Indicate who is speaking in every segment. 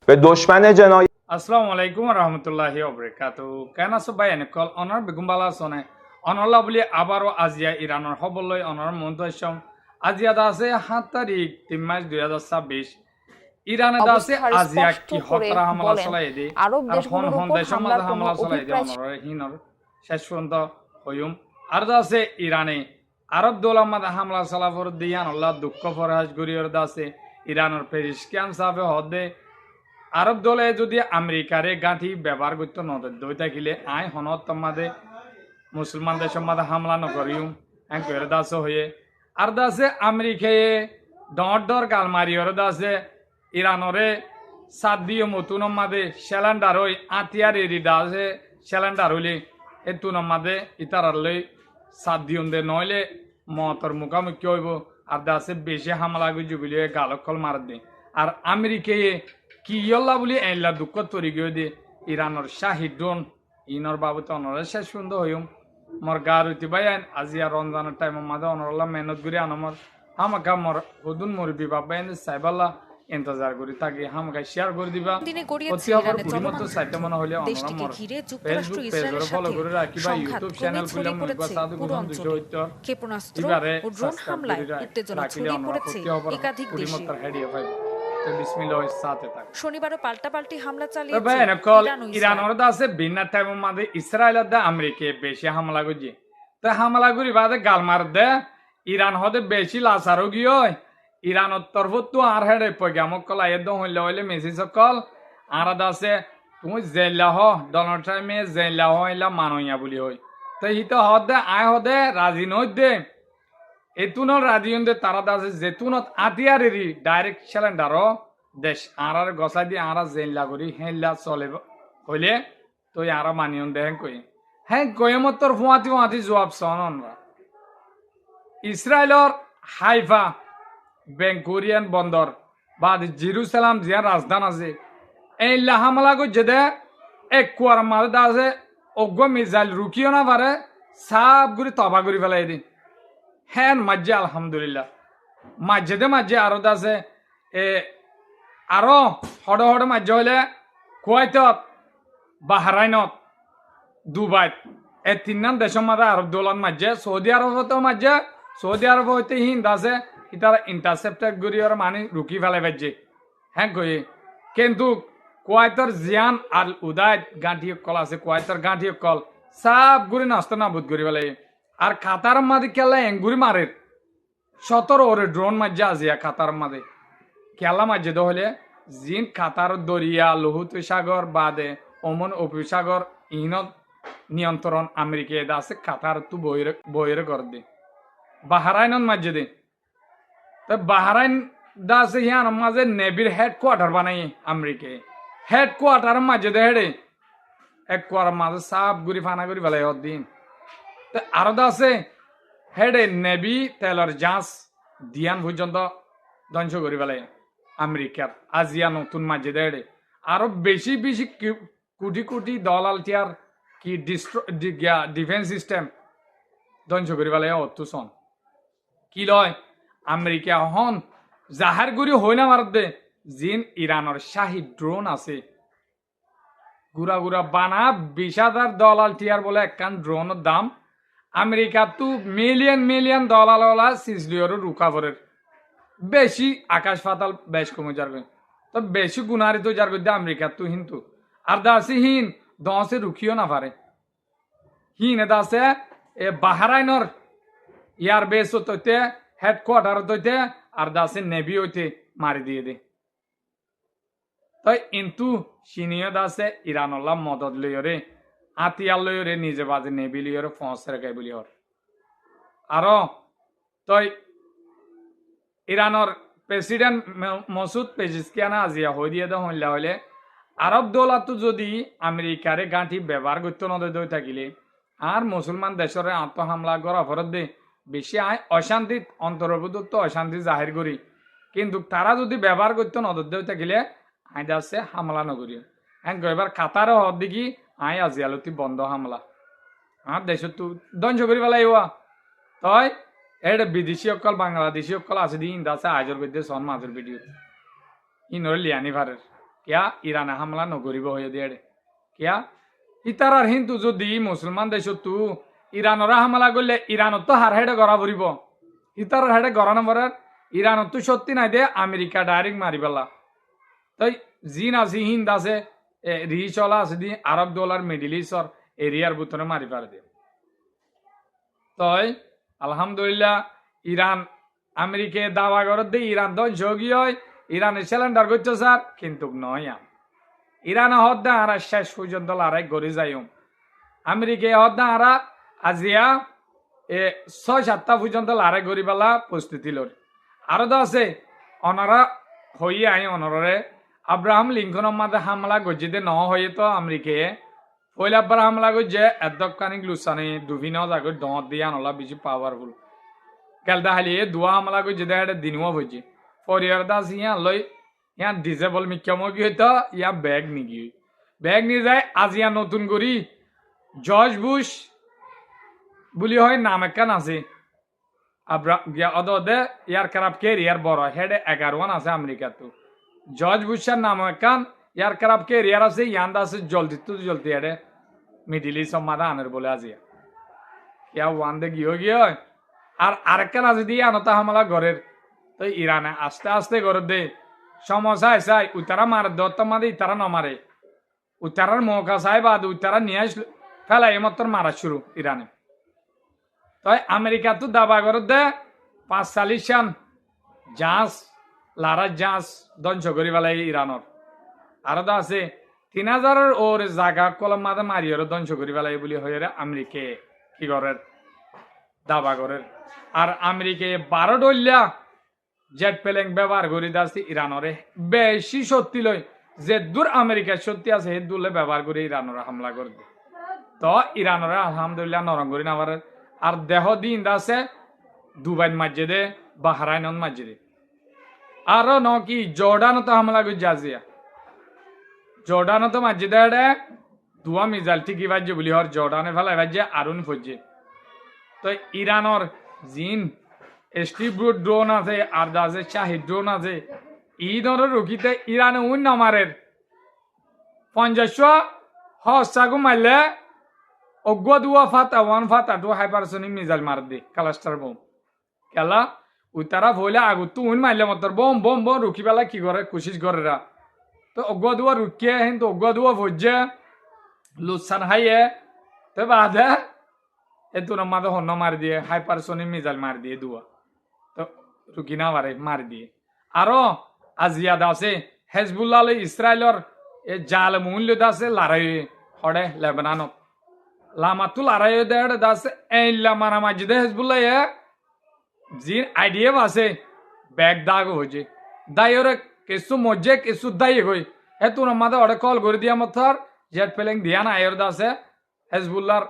Speaker 1: به دشمن جنایت
Speaker 2: আসসালামু আলাইকুম রহমতুল্লাহি ওবরাকাতু কেন আছো ভাই এনেকল অনার বেগুম বালা সনে অনল্লা বলি আবারও আজিয়া ইরানের খবরলৈ অনার মন্তব্য আজিয়া দা আছে 7 তারিখ 3 মাস 2026 ইরানে দা আছে
Speaker 3: অবস্থার
Speaker 2: আজিয়া
Speaker 3: স্পষ্ট
Speaker 2: কি
Speaker 3: করে
Speaker 2: হকরা হামলা
Speaker 3: বলেন
Speaker 2: চলাই দে
Speaker 3: আরব
Speaker 2: আর হন
Speaker 3: দেশগুলোর
Speaker 2: হন
Speaker 3: উপর
Speaker 2: দেশের
Speaker 3: হামলার
Speaker 2: মাঝে
Speaker 3: কোনো
Speaker 2: হামলা চলাই দে
Speaker 3: অভিপ্রায়
Speaker 2: অনর হিনর শেষ পর্যন্ত হইম আর দা আছে ইরানে আরব দৌলার মাঝে হামলা চালাফর দিয়ান আল্লাহ দুঃখ ফরহাজ গরিয়র দা আছে ইরানের পেরিসকান সাহেব হদে আরব দলে যদি আমেরিকারে গাঁঠি ব্যবহার করতে নদর দই থাকিলে আই হনত তোমাদে মুসলমান দেশের মাঝে হামলা নকরিম এর দাস হয়ে আর দাসে আমেরিকায় ডর গাল মারিওর দাসে ইরানরে সাত দিয়ে মতুন মাদে সিলিন্ডার হই আতিয়ার এরি দাসে সিলিন্ডার হইলে এ তুন মাদে ইতারালে সাত দিন দে নইলে মতর মুখামুখি হইব আর দাসে বেশি হামলা গুজু বলে গালকল মার দে আর আমেরিকায় কি ইয়ল্লা বলি এল্লা দুঃখ তরি গিয়ে দিয়ে ইরানোর শাহিদ ড্রোন ইনর বাবুতে অনরে শেষ সুন্দর হইম মোর গা রুতি ভাই আজি আর রমজানের টাইম মাঝে অনরলা মেহনত করি আনমর আমাকে মোর হদুন মোর বিবাহ বাইন সাইবাল্লা ইন্তজার করি তাকে আমাকে শেয়ার করে দিবা
Speaker 4: দিনে গড়িয়েছে
Speaker 2: অতি আবার
Speaker 4: ইরানের
Speaker 2: কুড়ি মতো
Speaker 4: চলমান
Speaker 2: সাইটে মনে হলে অনরা
Speaker 4: দেশটিকে
Speaker 2: মোর
Speaker 4: ঘিরে যুক্তরাষ্ট্র
Speaker 2: ফেসবুক
Speaker 4: ইসরায়েলের
Speaker 2: পেজরে ফলো
Speaker 4: সাথে
Speaker 2: করে রাখিবা
Speaker 4: সংঘাত
Speaker 2: ইউটিউব
Speaker 4: ক্রমেই
Speaker 2: চ্যানেল খুলে
Speaker 4: ছড়িয়ে
Speaker 2: মুইবা
Speaker 4: পড়েছে
Speaker 2: সাধু
Speaker 4: পুরো
Speaker 2: গুণ
Speaker 4: অঞ্চলে।
Speaker 2: বিষয় হইতো
Speaker 4: ক্ষেপণাস্ত্র
Speaker 2: এবারে
Speaker 4: ও ড্রোন হামলায় উত্তেজনা ছড়িয়ে পড়েছে একাধিক দেশে।
Speaker 2: হেডিয়ে ভাই তো বিসমিল্লাহ সাথে থাক
Speaker 4: শনিবারও পাল্টাপাল্টি হামলা
Speaker 2: তবে
Speaker 4: চালিয়েছে
Speaker 2: এনকল
Speaker 4: ইরান ও ইসরায়েল।
Speaker 2: ইরানের দা আছে ভিন্ন টাইমের মাঝে ইসরায়েল দা আমেরিকা বেশি হামলা করছে তো হামলা করি বাদে গাল মার দে ইরান হদে বেশি লাসারও গিয়ে ইরানের তরফ তো আর হেডে পয়গামক কল আয়েদ হইলে হইলে মেসেজ কল আর দা আছে তুমি জেলা হ ডোনাল্ড ট্রাম্পে জেলা হইলা মানইয়া বলি হই তো হিতে হদে আয় হদে রাজি নই দে এতুনত রাজি হন দে তারা দা আছে যেতুনত আতিয়ারেরি ডাইরেক্ট সিলিন্ডারও দেশ আর গছাই দিয়ে আর জেলা করি হেলা চলে হইলে তো আর মানিয়ন দে হ্যাঁ কয়েমতর ফুয়াতি ফুয়াতি জবাব সনরা ইসরায়েলর হাইফা বেঙ্কুরিয়ান বন্দর বা জেরুসালাম জিয়া রাজধান আছে এই হামলা করছে দে এক কুয়ার মাঝে আছে অজ্ঞ মিসাইল রুকিও না পারে সাপ গুড়ি তবা করে ফেলাই দিন হ্যাঁ মাঝে আলহামদুলিল্লাহ মাঝে দে মাঝে আরো আছে এ আরো হড় হড় মাঝে হইলে কুয়াইতত বাহরাইনত দুবাইত এ তিন দেশের মাঝে আরব দৌলত মাঝে সৌদি আরবতেও মাঝে সৌদি আরব হইতে হিন্দ আছে ইতারা ইন্টারসেপ্টেড করি আর মানে রুকি ফেলে পাইছে হ্যাঁ কই কিন্তু কুয়াইতর জিয়ান আর উদায় গাঁঠি কল আছে কুয়াইতর গাঁঠি কল সব গুড়ি নষ্ট নাবুদ করি ফেলে আর কাতার মাঝে খেলা এঙ্গুরি মারে 17 ওরে ড্রোন মাঝে আজিয়া কাতার মাঝে খেলা মাঝে তো হলে জিন কাতার দরিয়া লোহিত সাগর বাদে ওমন উপসাগর ইনত নিয়ন্ত্রণ আমেরিকা আছে কাতার তো বইরে কর দে বাহারাইনত মাঝে দে তো বাহারাইন দা আছে হিয়ান মাঝে নেভির হেডকোয়ার্টার বানাই আমেরিকায় হেডকোয়ার্টার মাঝে দে হেডে এক কোয়ার মাঝে সাপ গুড়ি ফানা করি ফেলাই দিন তো আরো দা আছে হেডে নেভি তেলর জাহাজ দিয়ান পর্যন্ত ধ্বংস করি ফেলাই আমেরিকার আজিয়া নতুন মাঝে দে হেডে আরো বেশি বেশি কোটি কোটি দলাল টিয়ার কি ডিফেন্স সিস্টেম ধ্বংস করি ফেলাই অত সন কি লয় আমেরিকা হন জাহার গুড়ি হই না মারত দে জিন ইরানের শাহী ড্রোন আছে গুড়া গুড়া বানা 20,000 ডলার টিয়ার বলে একখান ড্রোনের দাম আমেরিকা তো মিলিয়ন মিলিয়ন ডলার সিজলিওর রুকাবরের বেশি আকাশ পাতাল বেশ কমে যাবে তো বেশি গুনারি তো যার গদ্যে আমেরিকা তো কিন্তু আর দাসি হিন দশে রুখিও না পারে হিন দাসে এ বাহারাইনর ইয়ার বেস হইতে হেডকোয়ার্টার হইতে আর দাসে নেভি হইতে মারি দিয়ে দে তাই কিন্তু সিনিয় দাসে ইরানল্লা মদত লইরে আতিয়ার লইরে নিজে বাজে নেভি লইরে ফস রেখাই বলি হর আরো তই ইরানর প্রেসিডেন্ট মসুদ পেজিসকিয়ানা আজিয়া হই দিয়ে দে হইলা হইলে আরব দৌলাতো যদি আমেরিকারে গাঁঠি ব্যবহার করতে নদে থাকিলে আর মুসলমান দেশরে আত্মহামলা করা ফরত দে বেশি আয় অশান্তি অন্তর্ভুক্ত অশান্তি জাহির করি কিন্তু তারা যদি ব্যবহার করতে নদর থাকিলে আইন আছে হামলা নগরী হ্যাঁ এবার কাতারও হর দেখি আই আজিয়ালতি বন্ধ হামলা আর দেশ তো ধ্বংস করি পেলাইবা তই এটা বিদেশি অকল বাংলাদেশি অকল আছে দি ইন্দা আছে আজর গদ্যে সন মাজর ভিডিও ইনরে লিয়ানি ভারের কিয়া ইরানে হামলা নগরিব হয়ে দিয়ে কিয়া ইতারার হিন্দু যদি মুসলমান দেশ তু ইরানরা হামলা করলে ইরানত তো হার হেডে গড়া ভরিব ইতারার হেডে গড়া নম্বরের ইরানত তো সত্যি নাই দে আমেরিকা ডাইরেক্ট মারি পেলা তাই জিন আছে হিন্দ আছে রিচলা আছে দি আরব ডলার মিডিল ইস্টর এরিয়ার ভিতরে মারি পারে দিয়ে তই আলহামদুলিল্লাহ ইরান আমেরিকা দাবা করত দিয়ে ইরান ধ্বংস হয় ইরানের সিলিন্ডার করছে স্যার কিন্তু নয় ইরান হদ্দা আরা শেষ পর্যন্ত লড়াই করে যাই আমেরিকা হদ্দা আরা আজিয়া 6-7টা পর্যন্ত লড়াই করি পেলা প্রস্তুতি লড়ি আরো তো আছে অনারা হই আই অনরে আব্রাহাম লিঙ্কনের মাঝে হামলা গজিতে ন হয়ে তো আমেরিকায় পয়লা বার হামলা গজে এদকানিক লুসানি দুভিন জাগর দঁত দিয়ে আনলা বেশি পাওয়ারফুল কেলদা হালিয়ে দুয়া হামলা গজে দেয় দিনও হয়েছে পরিবার দাস ইয়া লই ইয়া ডিজেবল মিক্যামকি হইতো ইয়া ব্যাগ নিগি ব্যাগ নিয়ে যায় আজ ইয়া নতুন করি জর্জ বুশ বলি হয় নাম একখান আছে অদে ইয়ার খারাপ কেরিয়ার বড় হেড 11 আছে আমেরিকা তো জর্জ বুশের নাম একখান ইয়ার খারাপ কেরিয়ার আছে ইয়ান্দা আছে জলদি হেডে মিডিল ইস্ট মাদা আনের বলে আজিয়া ইয়া ওয়ান দে গিয়ে আর আরেকখান আছে দিয়ে আনতা হামলা ঘরের তো ইরানে আস্তে আস্তে করে দে সমস্যা চাই উতারা মারে দত্ত মাদে ইতারা নমারে উতারার মৌকা চাই বাদ উতারা নিয়ে ফেলাই মাত্র মারা শুরু ইরানে তাই আমেরিকা তো দাবা করে দে 45 সান জাহাজ লারা জাহাজ ধ্বংস করি পেলাই ইরানর আর তো আছে 3000 ওর জায়গা কলম মাদে মারিয়ে ধ্বংস করি পেলাই বলি হয়ে আমেরিকা কি করে দাবা করে আর আমেরিকা 12 ডলিয়া জেট প্লেন ব্যবহার করি দাসি ইরানরে বেশি সত্যি লই যে দূর আমেরিকার সত্যি আছে হে দূরে ব্যবহার করে ইরানরা হামলা করবে তো ইরানরা আলহামদুলিল্লাহ নরম করি না আর দেহ দিন আছে দুবাই মসজিদে বাহরাইন মসজিদে আরো নকি জর্ডানত হামলা করে জাজিয়া জর্ডানত মসজিদে দুয়া মিজাইল ঠিকই বাজছে বলি হর জর্ডানে ফেলাই বাজছে আরুন ফজছে তো ইরানর জিন স্টিব্রুট ড্রোন আছে আর আছে শাহিদ ড্রোন আছে এই ধরনের রুখিতে ইরানে উন নামারের 50 হসাগু মারলে অজ্ঞ দুয়া ফাতা ওয়ান ফাতা টু হাইপারসোনিক মিসাইল মার দে ক্লাস্টার বোম কেলা উতারা ভইলে আগুত তো উন মারলে মতর বোম বোম বোম রুখি বেলা কি করে কোশিশ করে রা তো অজ্ঞ দুয়া রুকিয়ে কিন্তু অজ্ঞ দুয়া ভজে লুসান হাইয়ে তো বাদে এতো মাদে হন্য মার দিয়ে হাইপারসোনিক মিসাইল মার দিয়ে দুয়া তো রুকি না মার দিয়ে আরো আজিয়াদ আছে হেজবুল্লাহ ইসরায়েলর এ জাল মূল্য দাসে লড়াই হড়ে লেবাননত লামাতু লড়াই দেড় দাসে এইলা মারা মাজিদে হেজবুল্লাহ এ জিন আইডিয়া আছে ব্যাগ দাগ হয়েছে দাইরে কিছু মজ্জে কিছু দাই হই হে তোর মাদে ওরে কল করে দিয়া মতর জেট প্লেন দিয়া না আয়র দাসে হেজবুল্লাহর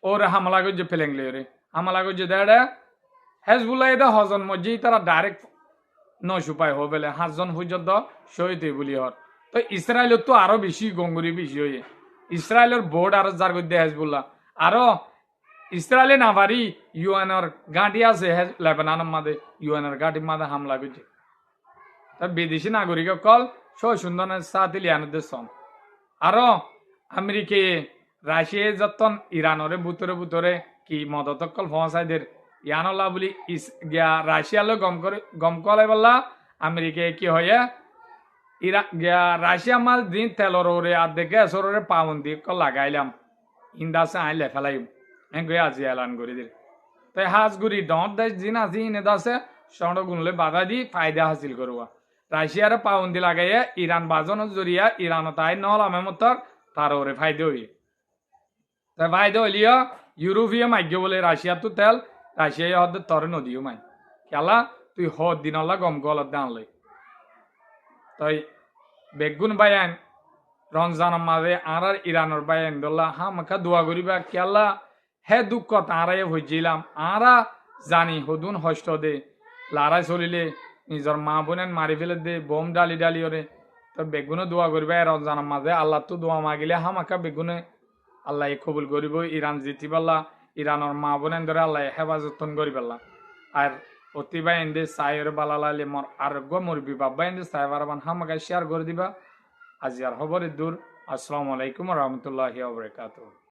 Speaker 2: ওরে হামলা করছে প্লেন লে হামলা করছে দেড়ে হেজবুল্লাহ এটা হজন মজ্জি তারা ডাইরেক্ট 9 উপায় হবে 5 জন পর্যন্ত শহীদ বলি হর তো ইসরায়েলের তো আরো বেশি গঙ্গুরি বেশি হয়ে ইসরায়েলের বোর্ড আরো যার করতে হেজবুল্লাহ আরো ইসরায়েলে না পারি ইউএনর গাঁটি আছে লেবাননের মাঝে ইউএনর গাঁটির মাঝে হামলা করছে তা বিদেশি নাগরিক কল সুন্দরের সাথে লিয়ানোদের সন আরো আমেরিকায় রাশিয়া যতন ইরানরে বুতরে কি মদত কল ফসাইদের ইয়ানলা বলি রাশিয়ালে গম কলে বললা আমেরিকায় কি হয়ে রাশিয়া মাল দিন তেলর ওরে আর দেখে গ্যাসরে পাউন্দি লাগাইলাম ইন্দাসে আইলে ফেলাইম এনকে আজি এলান করে দিল তাই হাজগুড়ি ডট দেশ দিন আজি ইনে দাসে সন্ড গুনলে বাধা দি ফায়দা হাসিল করবা রাশিয়ার পাউন্দি লাগাইয়ে ইরান বাজনের জরিয়া ইরান তাই নলামে মতর তার ওরে ফায়দা হই তাই ফায়দা হইলিয়া ইউরোপীয় মাগ্য বলে রাশিয়া তো তেল রাশিয়া হদ তরে নদীও মাই খেলা তুই হদ দিনলা গম গলত দান লই তাই বেগুন বায়ান রমজানের মাঝে আর ইরানের বায়ান দোল্লা হামাকা দোয়া করিবা কেলা হে দুঃখ তারাই হইছিলাম আরা জানি হদুন হষ্ট দে লারাই চলিলে নিজের মা বোনেন মারি ফেলে দে বোম ডালি ওরে তো বেগুনে দোয়া করিবা রমজানের মাঝে আল্লাহ তো দোয়া মাগিলে হামাকা বেগুনে আল্লাহ কবুল করিব ইরান জিতি পাল্লা ইরানের মা বোনেন ধরে আল্লাহ হেফাজতন করি পেলাম আর অতিবা এন্দে সাইর বালালালে মর আরোগ্য মুরবি বাবা এন্দে সাইবারবান হামাগাই শেয়ার করে দিবা। আজি আর খবরের দূর। আসসালামু আলাইকুম রহমতুল্লাহি ওয়া বারাকাতুহু।